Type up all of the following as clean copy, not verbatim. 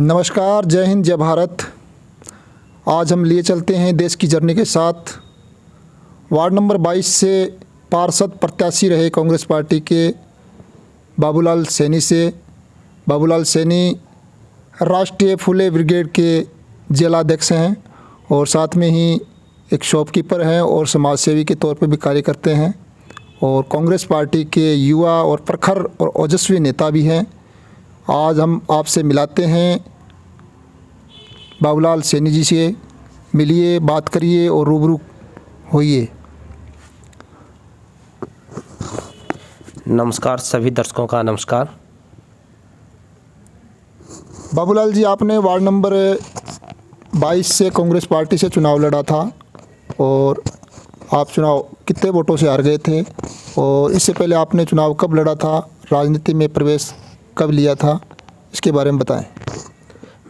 नमस्कार, जय हिंद, जय भारत। आज हम लिए चलते हैं देश की जर्नी के साथ। वार्ड नंबर 22 से पार्षद प्रत्याशी रहे कांग्रेस पार्टी के बाबूलाल सैनी से। बाबूलाल सैनी राष्ट्रीय फूले ब्रिगेड के जिलाध्यक्ष हैं और साथ में ही एक शॉपकीपर हैं और समाज सेवी के तौर पर भी कार्य करते हैं और कांग्रेस पार्टी के युवा और प्रखर और ओजस्वी नेता भी हैं। आज हम आपसे मिलाते हैं बाबूलाल सैनी जी से। मिलिए, बात करिए और रूबरू होइए। नमस्कार, सभी दर्शकों का नमस्कार। बाबूलाल जी, आपने वार्ड नंबर 22 से कांग्रेस पार्टी से चुनाव लड़ा था और आप चुनाव कितने वोटों से हार गए थे और इससे पहले आपने चुनाव कब लड़ा था, राजनीति में प्रवेश कब लिया था, इसके बारे में बताएं।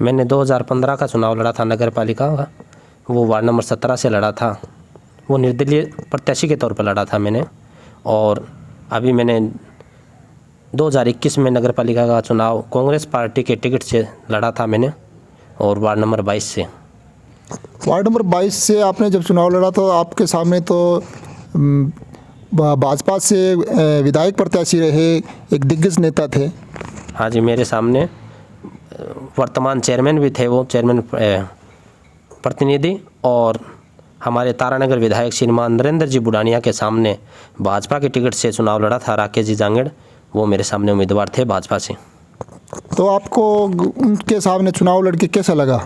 मैंने 2015 का चुनाव लड़ा था नगर पालिका का। वो वार्ड नंबर 17 से लड़ा था। वो निर्दलीय प्रत्याशी के तौर पर लड़ा था मैंने। और अभी मैंने 2021 में नगर पालिका का चुनाव कांग्रेस पार्टी के टिकट से लड़ा था मैंने, और वार्ड नंबर 22 से। वार्ड नंबर 22 से आपने जब चुनाव लड़ा तो आपके सामने तो भाजपा से विधायक प्रत्याशी रहे एक दिग्गज नेता थे। हाँ जी, मेरे सामने वर्तमान चेयरमैन भी थे, वो चेयरमैन प्रतिनिधि, और हमारे तारानगर विधायक श्रीमान नरेंद्र जी बुडानिया के सामने भाजपा के टिकट से चुनाव लड़ा था राकेश जी जांगड़। वो मेरे सामने उम्मीदवार थे भाजपा से। तो आपको उनके सामने चुनाव लड़के कैसा लगा?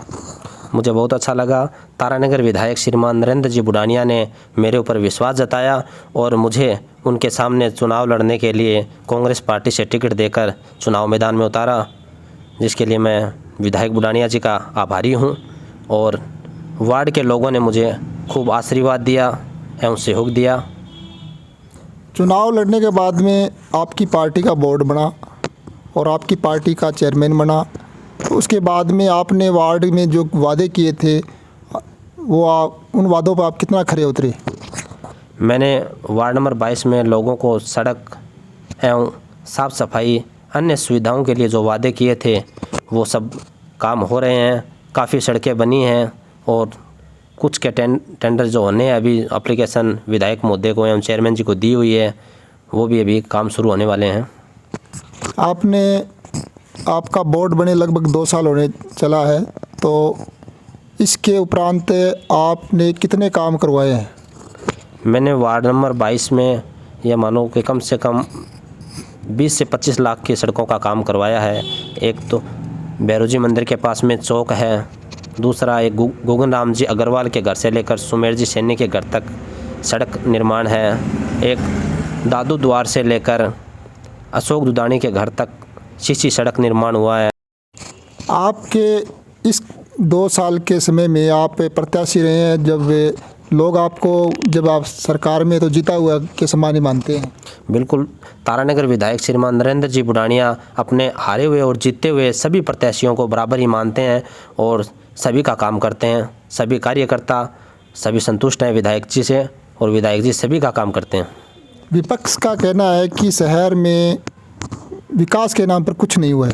मुझे बहुत अच्छा लगा। तारानगर विधायक श्रीमान नरेंद्र जी बुडानिया ने मेरे ऊपर विश्वास जताया और मुझे उनके सामने चुनाव लड़ने के लिए कांग्रेस पार्टी से टिकट देकर चुनाव मैदान में उतारा, जिसके लिए मैं विधायक बुडानिया जी का आभारी हूं। और वार्ड के लोगों ने मुझे खूब आशीर्वाद दिया एवं सहयोग दिया। चुनाव लड़ने के बाद में आपकी पार्टी का बोर्ड बना और आपकी पार्टी का चेयरमैन बना। तो उसके बाद में आपने वार्ड में जो वादे किए थे वो उन वादों पर आप कितना खरे उतरे? मैंने वार्ड नंबर 22 में लोगों को सड़क एवं साफ़ सफाई अन्य सुविधाओं के लिए जो वादे किए थे वो सब काम हो रहे हैं। काफ़ी सड़कें बनी हैं और कुछ के टेंडर जो होने हैं, अभी एप्लीकेशन विधायक महोदय को एवं चेयरमैन जी को दी हुई है, वो भी अभी काम शुरू होने वाले हैं। आपका बोर्ड बने लगभग 2 साल होने चला है, तो इसके उपरांत आपने कितने काम करवाए हैं? मैंने वार्ड नंबर 22 में यह मानो कि कम से कम 20 से 25 लाख की सड़कों का काम करवाया है। एक तो बैरोजी मंदिर के पास में चौक है, दूसरा एक गगन राम जी अग्रवाल के घर से लेकर सुमेर जी सैनी के घर तक सड़क निर्माण है, एक दादू द्वार से लेकर अशोक दुदानी के घर तक सीसी सड़क निर्माण हुआ है। आपके इस 2 साल के समय में आप प्रत्याशी रहे हैं, जब लोग आपको जब आप सरकार में तो जीता हुआ के समान ही मानते हैं। बिल्कुल, तारानगर विधायक श्रीमान नरेंद्र जी बुडानिया अपने हारे हुए और जीते हुए सभी प्रत्याशियों को बराबर ही मानते हैं और सभी का काम करते हैं। सभी कार्यकर्ता सभी संतुष्ट हैं विधायक जी से और विधायक जी सभी का काम करते हैं। विपक्ष का कहना है कि शहर में विकास के नाम पर कुछ नहीं हुआ है।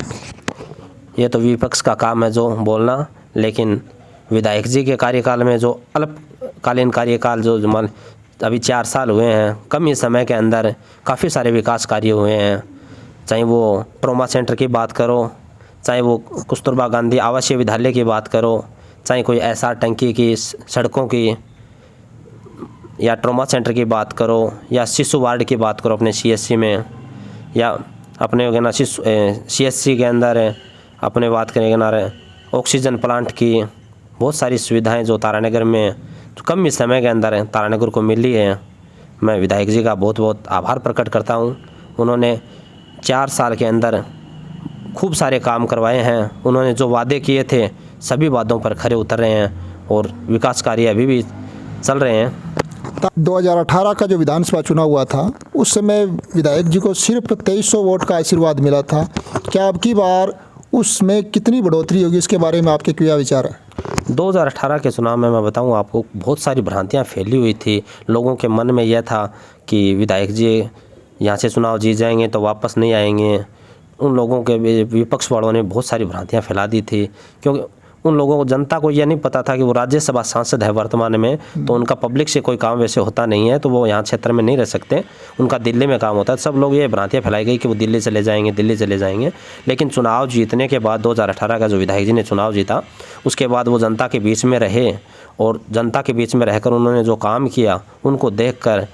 ये तो विपक्ष का काम है जो बोलना, लेकिन विधायक जी के कार्यकाल में जो अल्पकालीन कार्यकाल जो मान अभी 4 साल हुए हैं, कम ही समय के अंदर काफ़ी सारे विकास कार्य हुए हैं। चाहे वो ट्रॉमा सेंटर की बात करो, चाहे वो कस्तूरबा गांधी आवासीय विद्यालय की बात करो, चाहे कोई एसआर टंकी की सड़कों की, या ट्रॉमा सेंटर की बात करो, या शिशु वार्ड की बात करो अपने सीएससी में, या अपने ना सीएससी के अंदर अपने बात करेंगे ना ऑक्सीजन प्लांट की। बहुत सारी सुविधाएं जो तारानगर में जो कम ही समय के अंदर तारानगर को मिली है। मैं विधायक जी का बहुत बहुत आभार प्रकट करता हूं। उन्होंने 4 साल के अंदर खूब सारे काम करवाए हैं। उन्होंने जो वादे किए थे सभी वादों पर खरे उतर रहे हैं और विकास कार्य अभी भी चल रहे हैं। 2018 का जो विधानसभा चुनाव हुआ था उस समय विधायक जी को सिर्फ 2300 वोट का आशीर्वाद मिला था। क्या अब की बार उसमें कितनी बढ़ोतरी होगी, इसके बारे में आपके क्या विचार है? 2018 के चुनाव में मैं बताऊं आपको, बहुत सारी भ्रांतियां फैली हुई थी। लोगों के मन में यह था कि विधायक जी यहाँ से चुनाव जीत जाएंगे तो वापस नहीं आएंगे, उन लोगों के विपक्ष वालों ने बहुत सारी भ्रांतियां फैला दी थी, क्योंकि उन लोगों को, जनता को यह नहीं पता था कि वो राज्यसभा सांसद है वर्तमान में, तो उनका पब्लिक से कोई काम वैसे होता नहीं है, तो वो यहाँ क्षेत्र में नहीं रह सकते, उनका दिल्ली में काम होता है। सब लोग ये भ्रांतियाँ फैलाई गई कि वो दिल्ली चले जाएंगे, दिल्ली चले जाएंगे। लेकिन चुनाव जीतने के बाद 2018 का जो विधायक जी ने चुनाव जीता, उसके बाद वो जनता के बीच में रहे, और जनता के बीच में रहकर उन्होंने जो काम किया उनको देखकर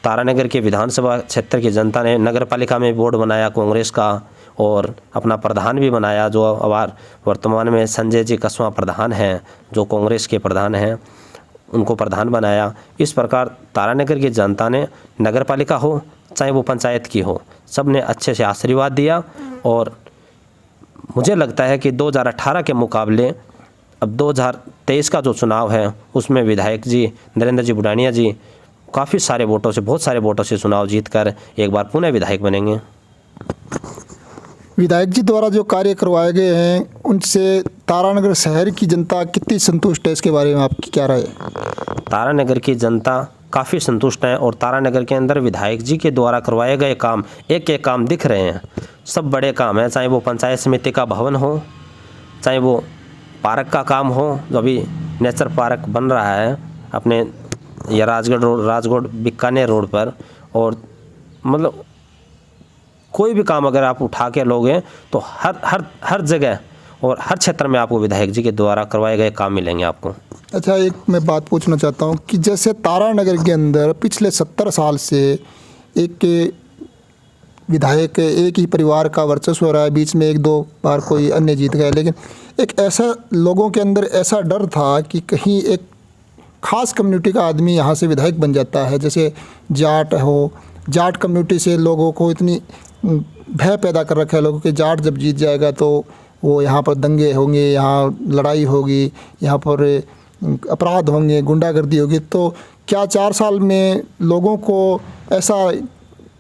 तारानगर के विधानसभा क्षेत्र की जनता ने नगर पालिका में बोर्ड बनाया कांग्रेस का, और अपना प्रधान भी बनाया, जो अब वर्तमान में संजय जी कसवा प्रधान हैं, जो कांग्रेस के प्रधान हैं, उनको प्रधान बनाया। इस प्रकार तारानगर की जनता ने, नगर पालिका हो चाहे वो पंचायत की हो, सब ने अच्छे से आशीर्वाद दिया। और मुझे लगता है कि 2018 के मुकाबले अब 2023 का जो चुनाव है उसमें विधायक जी नरेंद्र जी बुडानिया जी काफ़ी सारे वोटों से, बहुत सारे वोटों से चुनाव जीतकर एक बार पुनः विधायक बनेंगे। विधायक जी द्वारा जो कार्य करवाए गए हैं उनसे तारानगर शहर की जनता कितनी संतुष्ट है, इसके बारे में आपकी क्या राय है? तारानगर की जनता काफ़ी संतुष्ट है, और तारानगर के अंदर विधायक जी के द्वारा करवाए गए काम, एक एक काम दिख रहे हैं, सब बड़े काम हैं, चाहे वो पंचायत समिति का भवन हो, चाहे वो पार्क का काम हो, जो अभी नेचर पार्क बन रहा है अपने या राजगढ़ बीकानेर रोड पर, और मतलब कोई भी काम अगर आप उठा के लोगे तो हर जगह और हर क्षेत्र में आपको विधायक जी के द्वारा करवाए गए काम मिलेंगे आपको। अच्छा, एक मैं बात पूछना चाहता हूँ कि जैसे तारानगर के अंदर पिछले 70 साल से एक विधायक एक ही परिवार का वर्चस्व हो रहा है, बीच में एक दो बार कोई अन्य जीत गए, लेकिन एक ऐसा लोगों के अंदर ऐसा डर था कि कहीं एक खास कम्युनिटी का आदमी यहाँ से विधायक बन जाता है, जैसे जाट हो, जाट कम्युनिटी से लोगों को इतनी भय पैदा कर रखा है लोगों के, जाट जब जीत जाएगा तो वो यहाँ पर दंगे होंगे, यहाँ लड़ाई होगी, यहाँ पर अपराध होंगे, गुंडागर्दी होगी। तो क्या 4 साल में लोगों को ऐसा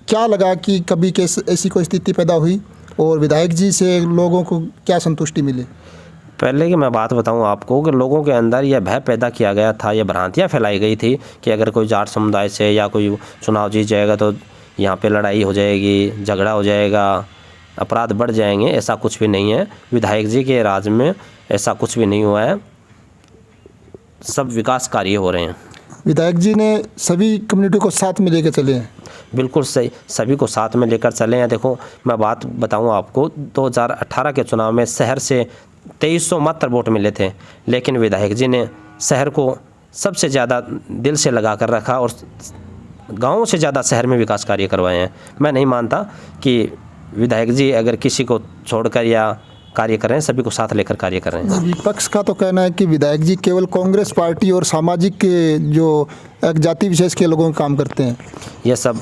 क्या लगा कि कभी ऐसी कोई स्थिति पैदा हुई, और विधायक जी से लोगों को क्या संतुष्टि मिली? पहले की मैं बात बताऊं आपको कि लोगों के अंदर यह भय पैदा किया गया था, यह भ्रांतियां फैलाई गई थी कि अगर कोई जाट समुदाय से या कोई चुनाव जीत जाएगा तो यहाँ पे लड़ाई हो जाएगी, झगड़ा हो जाएगा, अपराध बढ़ जाएंगे। ऐसा कुछ भी नहीं है, विधायक जी के राज में ऐसा कुछ भी नहीं हुआ है, सब विकास कार्य हो रहे हैं। विधायक जी ने सभी कम्युनिटी को साथ में लेकर चले हैं? बिल्कुल सही, सभी को साथ में लेकर चले हैं। देखो मैं बात बताऊं आपको, 2018 के चुनाव में शहर से 2300 मात्र वोट मिले थे, लेकिन विधायक जी ने शहर को सबसे ज़्यादा दिल से लगा कर रखा और गाँव से ज़्यादा शहर में विकास कार्य करवाए हैं। मैं नहीं मानता कि विधायक जी अगर किसी को छोड़कर या कार्य कर रहे हैं, सभी को साथ लेकर कार्य कर रहे हैं। विपक्ष का तो कहना है कि विधायक जी केवल कांग्रेस पार्टी और सामाजिक जो एक जाति विशेष के लोगों का काम करते हैं। यह सब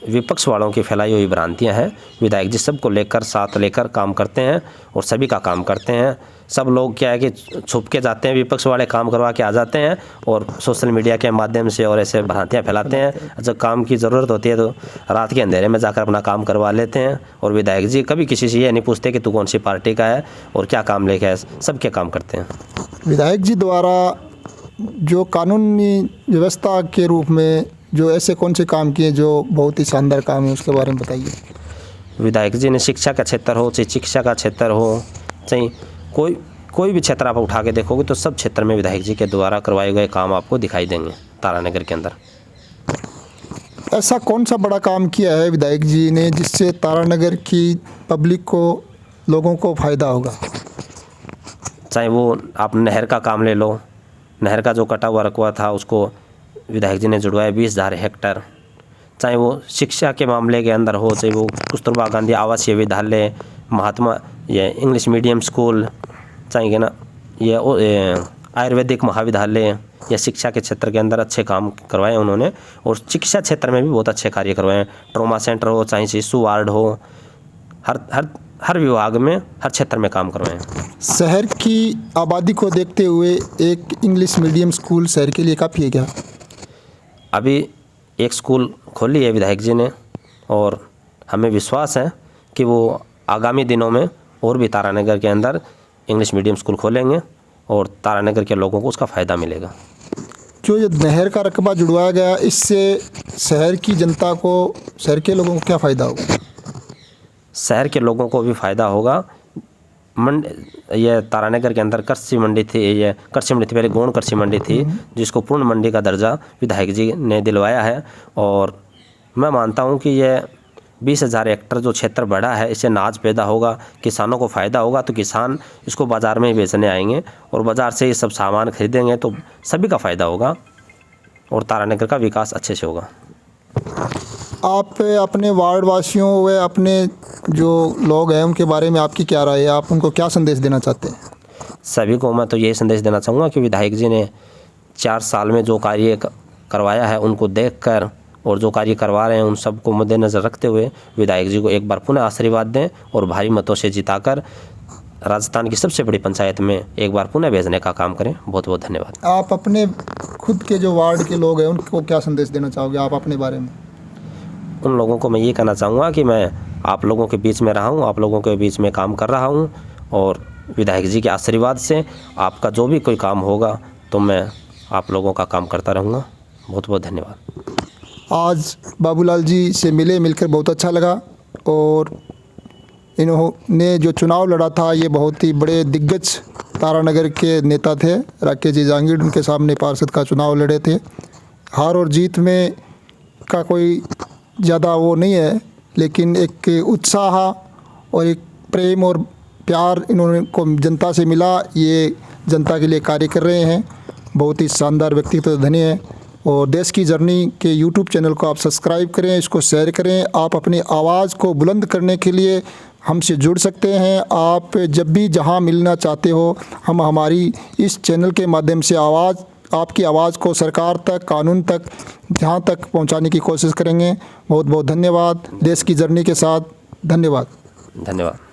विपक्ष वालों की फैलाई हुई भ्रांतियां हैं। विधायक जी सबको लेकर, साथ लेकर काम करते हैं और सभी का काम करते हैं। सब लोग क्या है कि छुप के जाते हैं, विपक्ष वाले काम करवा के आ जाते हैं और सोशल मीडिया के माध्यम से और ऐसे भ्रांतियां फैलाते हैं। जब काम की ज़रूरत होती है तो रात के अंधेरे में जाकर अपना काम करवा लेते हैं। और विधायक जी कभी किसी से ये नहीं पूछते कि तू कौन सी पार्टी का है और क्या काम लेके आए, सबके काम करते हैं। विधायक जी द्वारा जो कानूनी व्यवस्था के रूप में जो ऐसे कौन से काम किए जो बहुत ही शानदार काम है, उसके बारे में बताइए। विधायक जी ने शिक्षा का क्षेत्र हो, चाहे शिक्षा का क्षेत्र हो, चाहे कोई भी क्षेत्र आप उठा के देखोगे तो सब क्षेत्र में विधायक जी के द्वारा करवाए गए काम आपको दिखाई देंगे तारानगर के अंदर। ऐसा कौन सा बड़ा काम किया है विधायक जी ने जिससे तारानगर की पब्लिक को, लोगों को फ़ायदा होगा? चाहे वो आप नहर का काम ले लो, नहर का जो कटा हुआ रकबा था उसको विधायक जी ने जुड़वाया 20,000 हेक्टर। चाहे वो शिक्षा के मामले के अंदर हो, चाहे वो कस्तूरबा गांधी आवासीय विद्यालय, महात्मा ये इंग्लिश मीडियम स्कूल, चाहे ना ये आयुर्वेदिक महाविद्यालय, या शिक्षा के क्षेत्र के अंदर अच्छे काम करवाए उन्होंने। और चिकित्सा क्षेत्र में भी बहुत अच्छे कार्य करवाए। ट्रॉमा सेंटर हो, चाहे शिशु वार्ड हो, हर विभाग में, हर क्षेत्र में काम करवाए। शहर की आबादी को देखते हुए एक इंग्लिश मीडियम स्कूल शहर के लिए काफ़ी है क्या? अभी एक स्कूल खोली है विधायक जी ने और हमें विश्वास है कि वो आगामी दिनों में और भी तारानगर के अंदर इंग्लिश मीडियम स्कूल खोलेंगे और तारानगर के लोगों को उसका फ़ायदा मिलेगा। जो ये नहर का रकबा जुड़वाया गया, इससे शहर की जनता को, शहर के लोगों को क्या फ़ायदा होगा? शहर के लोगों को भी फ़ायदा होगा। ये तारानगर के अंदर कृषि मंडी थी, ये कृषि मंडी थी पहले, गौण कृषि मंडी थी, जिसको पूर्ण मंडी का दर्जा विधायक जी ने दिलवाया है। और मैं मानता हूँ कि ये 20,000 हेक्टर जो क्षेत्र बढ़ा है, इससे अनाज पैदा होगा, किसानों को फ़ायदा होगा, तो किसान इसको बाज़ार में ही बेचने आएंगे और बाज़ार से ये सब सामान खरीदेंगे, तो सभी का फ़ायदा होगा और तारानगर का विकास अच्छे से होगा। आप अपने वार्ड वासियों व अपने जो लोग हैं उनके बारे में आपकी क्या राय है? आप उनको क्या संदेश देना चाहते हैं? सभी को मैं तो यही संदेश देना चाहूँगा कि विधायक जी ने 4 साल में जो कार्य करवाया है उनको देखकर और जो कार्य करवा रहे हैं उन सबको मद्देनज़र रखते हुए विधायक जी को एक बार पुनः आशीर्वाद दें और भारी मतों से जिताकर राजस्थान की सबसे बड़ी पंचायत में एक बार पुनः भेजने का काम करें। बहुत बहुत धन्यवाद। आप अपने खुद के जो वार्ड के लोग हैं उनको क्या संदेश देना चाहोगे आप अपने बारे में? उन लोगों को मैं ये कहना चाहूँगा कि मैं आप लोगों के बीच में रहा हूँ, आप लोगों के बीच में काम कर रहा हूँ और विधायक जी के आशीर्वाद से आपका जो भी कोई काम होगा तो मैं आप लोगों का काम करता रहूँगा। बहुत बहुत धन्यवाद। आज बाबूलाल जी से मिलकर बहुत अच्छा लगा और इन्होंने जो चुनाव लड़ा था ये बहुत ही बड़े दिग्गज तारानगर के नेता थे। राकेश जी जांगीड़ उनके सामने पार्षद का चुनाव लड़े थे। हार और जीत में का कोई ज़्यादा वो नहीं है, लेकिन एक उत्साह और एक प्रेम और प्यार इन्होंने को जनता से मिला। ये जनता के लिए कार्य कर रहे हैं। बहुत ही शानदार व्यक्तित्व धनी है। और देश की जर्नी के यूट्यूब चैनल को आप सब्सक्राइब करें, इसको शेयर करें। आप अपनी आवाज़ को बुलंद करने के लिए हमसे जुड़ सकते हैं। आप जब भी जहां मिलना चाहते हो, हम हमारी इस चैनल के माध्यम से आपकी आवाज़ को सरकार तक, कानून तक, जहां तक पहुंचाने की कोशिश करेंगे। बहुत बहुत धन्यवाद। देश की जर्नी के साथ धन्यवाद। धन्यवाद।